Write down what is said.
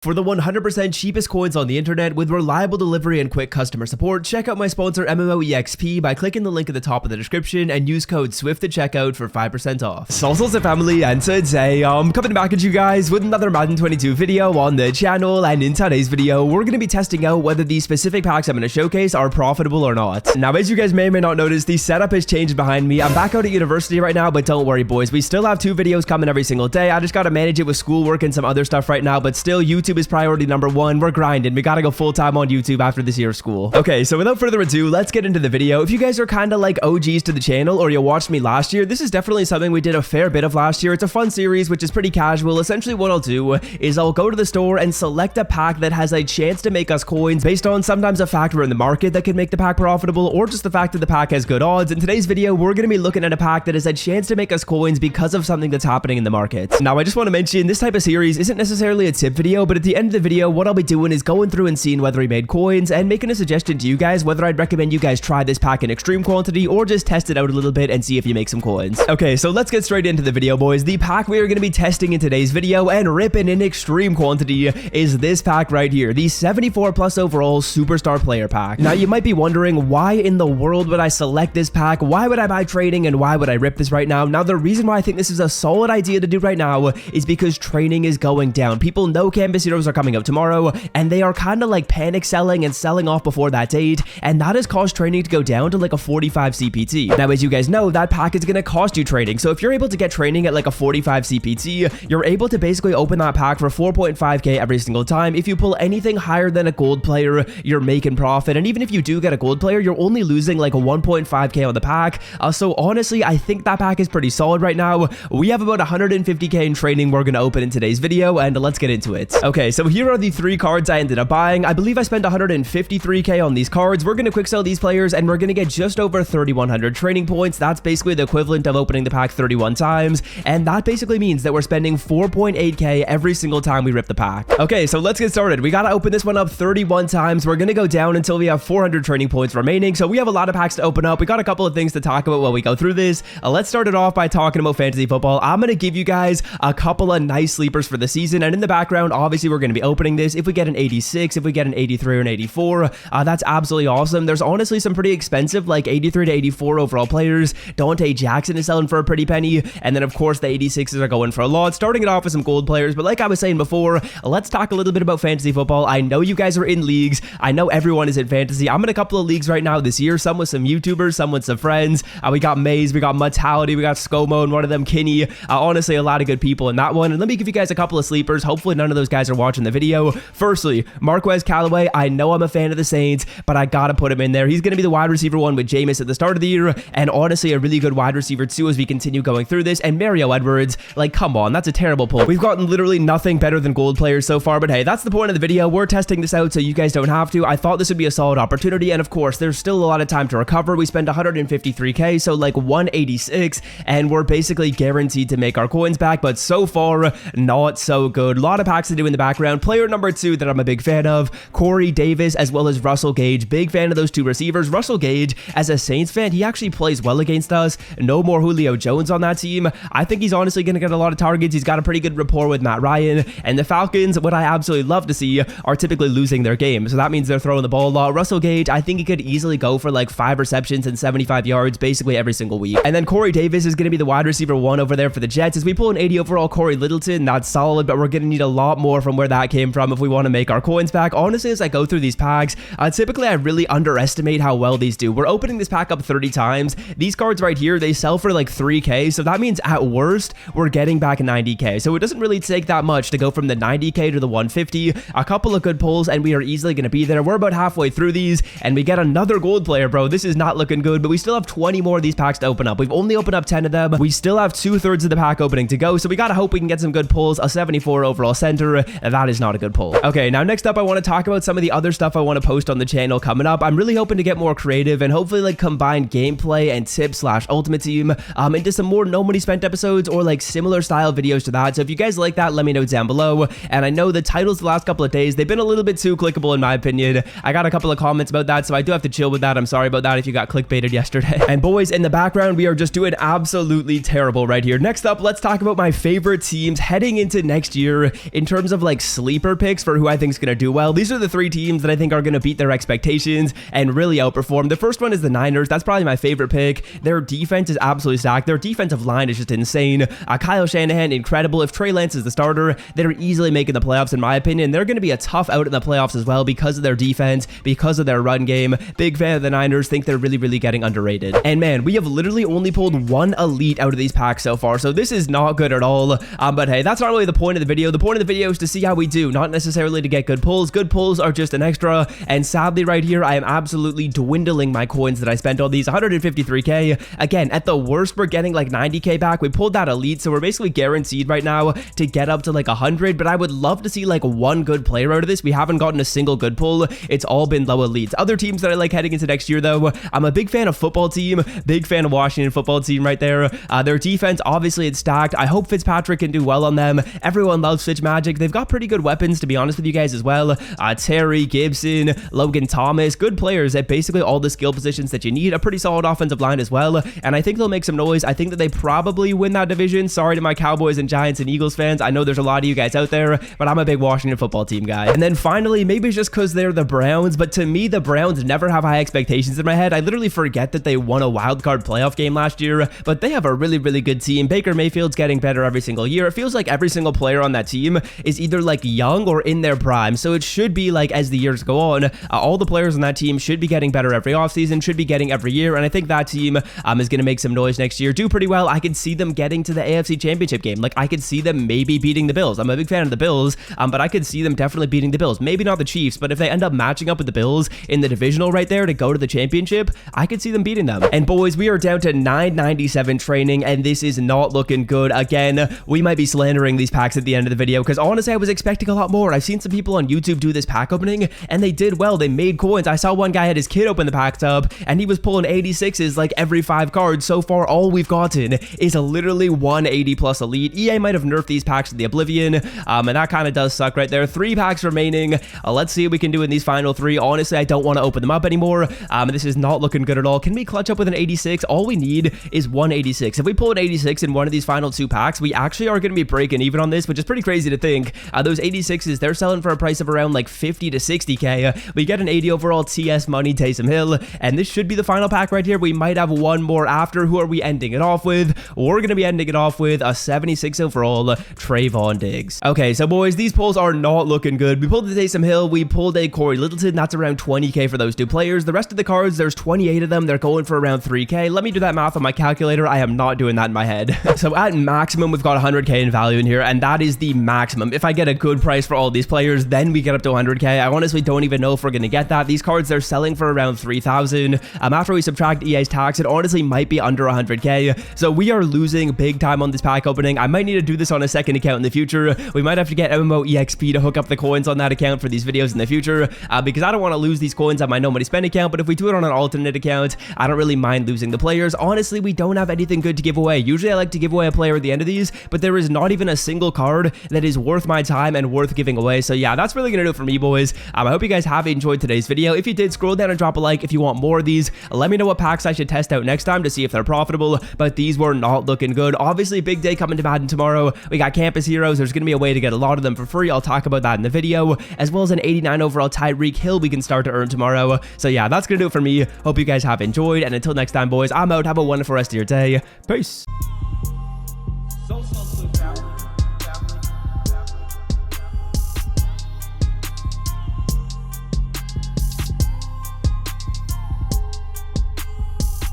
For the 100% cheapest coins on the internet with reliable delivery and quick customer support, check out my sponsor MMOEXP by clicking the link at the top of the description and use code SWIFT at checkout for 5% off. Salsals and family, and today I'm coming back at you guys with another Madden 22 video on the channel, and in today's video we're going to be testing out whether these specific packs I'm going to showcase are profitable or not. Now, as you guys may or may not notice, the setup has changed behind me. I'm back out at university right now, but don't worry boys, we still have 2 videos coming every single day. I just got to manage it with schoolwork and some other stuff right now, but still YouTube is priority number 1. We're grinding. We gotta go full-time on YouTube after this year of school. Okay, so without further ado, let's get into the video. If you guys are kind of like OGs to the channel or you watched me last year, this is definitely something we did a fair bit of last year. It's a fun series, which is pretty casual. Essentially what I'll do is I'll go to the store and select a pack that has a chance to make us coins based on sometimes a factor in the market that could make the pack profitable, or just the fact that the pack has good odds. In today's video, we're going to be looking at a pack that has a chance to make us coins because of something that's happening in the market. Now, I just want to mention, this type of series isn't necessarily a tip video, but at the end of the video, what I'll be doing is going through and seeing whether he made coins and making a suggestion to you guys whether I'd recommend you guys try this pack in extreme quantity or just test it out a little bit and see if you make some coins. Okay, so let's get straight into the video, boys. The pack we are going to be testing in today's video and ripping in extreme quantity is this pack right here, the 74 plus overall superstar player pack. Now, you might be wondering, why in the world would I select this pack? Why would I buy training and why would I rip this right now? Now, the reason why I think this is a solid idea to do right now is because training is going down. People know Canvas Heroes are coming out tomorrow, and they are kind of like panic selling and selling off before that date, and that has caused training to go down to like a 45 CPT. Now, as you guys know, that pack is going to cost you training, so if you're able to get training at like a 45 CPT, you're able to basically open that pack for 4.5k every single time. If you pull anything higher than a gold player, you're making profit, and even if you do get a gold player, you're only losing like a 1.5k on the pack. So honestly, I think that pack is pretty solid right now. We have about 150k in training we're going to open in today's video, and let's get into it. Okay, so here are the 3 cards I ended up buying. I believe I spent 153k on these cards. We're going to quick sell these players, and we're going to get just over 3,100 training points. That's basically the equivalent of opening the pack 31 times, and that basically means that we're spending 4.8k every single time we rip the pack. Okay, so let's get started. We got to open this one up 31 times. We're going to go down until we have 400 training points remaining, so we have a lot of packs to open up. We got a couple of things to talk about while we go through this. Let's start it off by talking about fantasy football. I'm going to give you guys a couple of nice sleepers for the season, and in the background, obviously, we're going to be opening this. If we get an 86, if we get an 83 or an 84, that's absolutely awesome. There's honestly some pretty expensive, like 83 to 84 overall players. Dante Jackson is selling for a pretty penny, and then of course the 86s are going for a lot. Starting it off with some gold players, but like I was saying before, let's talk a little bit about fantasy football. I know you guys are in leagues. I know everyone is in fantasy. I'm in a couple of leagues right now this year, some with some YouTubers, some with some friends. We got Maze, we got Mutality, we got ScoMo, and one of them Kinney. Honestly, a lot of good people in that one. And let me give you guys a couple of sleepers. Hopefully none of those guys are watching the video. Firstly, Marquez Callaway. I know I'm a fan of the Saints, but I gotta put him in there. He's gonna be the wide receiver 1 with Jameis at the start of the year, and honestly a really good wide receiver 2 as we continue going through this. And Mario Edwards, like, come on, that's a terrible pull. We've gotten literally nothing better than gold players so far, but hey, that's the point of the video. We're testing this out so you guys don't have to. I thought this would be a solid opportunity, and of course there's still a lot of time to recover. We spent 153k, so like 186, and we're basically guaranteed to make our coins back, but so far not so good. A lot of packs to do in the background. Player number 2 that I'm a big fan of, Corey Davis, as well as Russell Gage. Big fan of those 2 receivers. Russell Gage, as a Saints fan, he actually plays well against us. No more Julio Jones on that team. I think he's honestly going to get a lot of targets. He's got a pretty good rapport with Matt Ryan, and the Falcons, what I absolutely love to see, are typically losing their game, so that means they're throwing the ball a lot. Russell Gage, I think he could easily go for like 5 receptions and 75 yards basically every single week. And then Corey Davis is going to be the wide receiver 1 over there for the Jets. As we pull an 80 overall Corey Littleton, that's solid, but we're going to need a lot more from where that came from if we want to make our coins back. Honestly, as I go through these packs, typically I really underestimate how well these do. We're opening this pack up 30 times. These cards right here, they sell for like 3k, so that means at worst we're getting back 90k. So it doesn't really take that much to go from the 90k to the 150. A couple of good pulls and we are easily going to be there. We're about halfway through these and we get another gold player, bro. This is not looking good, but we still have 20 more of these packs to open up. We've only opened up 10 of them. We still have 2/3 of the pack opening to go, so we gotta hope we can get some good pulls. A 74 overall center, and that is not a good pull. Okay, now next up I want to talk about some of the other stuff I want to post on the channel coming up. I'm really hoping to get more creative and hopefully like combine gameplay and tips / ultimate team into some more no money spent episodes or like similar style videos to that. So if you guys like that, let me know down below. And I know the titles the last couple of days, they've been a little bit too clickable in my opinion. I got a couple of comments about that, so I do have to chill with that. I'm sorry about that if you got clickbaited yesterday. And boys, in the background, we are just doing absolutely terrible right here. Next up, let's talk about my favorite teams heading into next year in terms of like sleeper picks for who I think is going to do well. These are the 3 teams that I think are going to beat their expectations and really outperform. The first one is the Niners. That's probably my favorite pick. Their defense is absolutely stacked. Their defensive line is just insane. Kyle Shanahan, incredible. If Trey Lance is the starter, they're easily making the playoffs in my opinion. They're going to be a tough out in the playoffs as well because of their defense, because of their run game. Big fan of the Niners. Think they're really getting underrated. And man, we have literally only pulled 1 elite out of these packs so far, so this is not good at all. But hey, that's not really the point of the video. The point of the video is to see how we do, not necessarily to get good pulls. Good pulls are just an extra, and sadly right here, I am absolutely dwindling my coins that I spent on these. 153k. Again, at the worst, we're getting like 90k back. We pulled that elite, so we're basically guaranteed right now to get up to like 100, but I would love to see like 1 good player out of this. We haven't gotten a single good pull. It's all been low elites. Other teams that I like heading into next year though, I'm a big fan of football team, big fan of Washington football team right there. Their defense, obviously it's stacked. I hope Fitzpatrick can do well on them. Everyone loves Fitzmagic. They've got pretty good weapons, to be honest with you guys as well. Terry, Gibson, Logan Thomas, good players at basically all the skill positions that you need. A pretty solid offensive line as well, and I think they'll make some noise. I think that they probably win that division. Sorry to my Cowboys and Giants and Eagles fans. I know there's a lot of you guys out there, but I'm a big Washington football team guy. And then finally, maybe it's just because they're the Browns, but to me, the Browns never have high expectations in my head. I literally forget that they won a wild card playoff game last year, but they have a really good team. Baker Mayfield's getting better every single year. It feels like every single player on that team is either like young or in their prime, so it should be like as the years go on, all the players on that team should be getting better every offseason, should be getting every year, and I think that team is going to make some noise next year, do pretty well. I could see them getting to the AFC Championship game. Like, I could see them maybe beating the Bills. I'm a big fan of the Bills, but I could see them definitely beating the Bills. Maybe not the Chiefs, but if they end up matching up with the Bills in the divisional right there to go to the championship, I could see them beating them. And boys, we are down to 997 training, and this is not looking good. Again, we might be slandering these packs at the end of the video, because honestly, I was expecting a lot more. I've seen some people on YouTube do this pack opening, and they did well. They made coins. I saw one guy had his kid open the packs up, and he was pulling 86s like every 5 cards. So far, all we've gotten is a literally 180 plus elite. EA might have nerfed these packs to the oblivion, and that kind of does suck right there. 3 packs remaining. Let's see what we can do in these final 3. Honestly, I don't want to open them up anymore. This is not looking good at all. Can we clutch up with an 86? All we need is 186. If we pull an 86 in one of these final 2 packs, we actually are going to be breaking even on this, which is pretty crazy to think. Those 86s, they're selling for a price of around like 50 to 60k. We get an 80 overall TS money, Taysom Hill, and this should be the final pack right here. We might have one more after. Who are we ending it off with? We're going to be ending it off with a 76 overall Trayvon Diggs. Okay, so boys, these pulls are not looking good. We pulled the Taysom Hill, we pulled a Corey Littleton. That's around 20k for those 2 players. The rest of the cards, there's 28 of them. They're going for around 3k. Let me do that math on my calculator. I am not doing that in my head. So at maximum, we've got 100k in value in here, and that is the maximum. If I get a good price for all these players, then we get up to 100k. I honestly don't even know if we're going to get that. These cards, they're selling for around 3,000. After we subtract EA's tax, it honestly might be under 100k. So we are losing big time on this pack opening. I might need to do this on a second account in the future. We might have to get MMO EXP to hook up the coins on that account for these videos in the future, because I don't want to lose these coins on my no money spend account. But if we do it on an alternate account, I don't really mind losing the players. Honestly, we don't have anything good to give away. Usually I like to give away a player at the end of these, but there is not even a single card that is worth my time and worth giving away. So yeah, that's really gonna do it for me, boys. I hope you guys have enjoyed today's video. If you did, scroll down and drop a like if you want more of these. Let me know what packs I should test out next time to see if they're profitable, but these were not looking good. Obviously, big day coming to Madden tomorrow. We got Campus Heroes. There's gonna be a way to get a lot of them for free. I'll talk about that in the video, as well as an 89 overall Tyreek Hill we can start to earn tomorrow. So yeah, that's gonna do it for me. Hope you guys have enjoyed, and until next time, boys, I'm out. Have a wonderful rest of your day. Peace.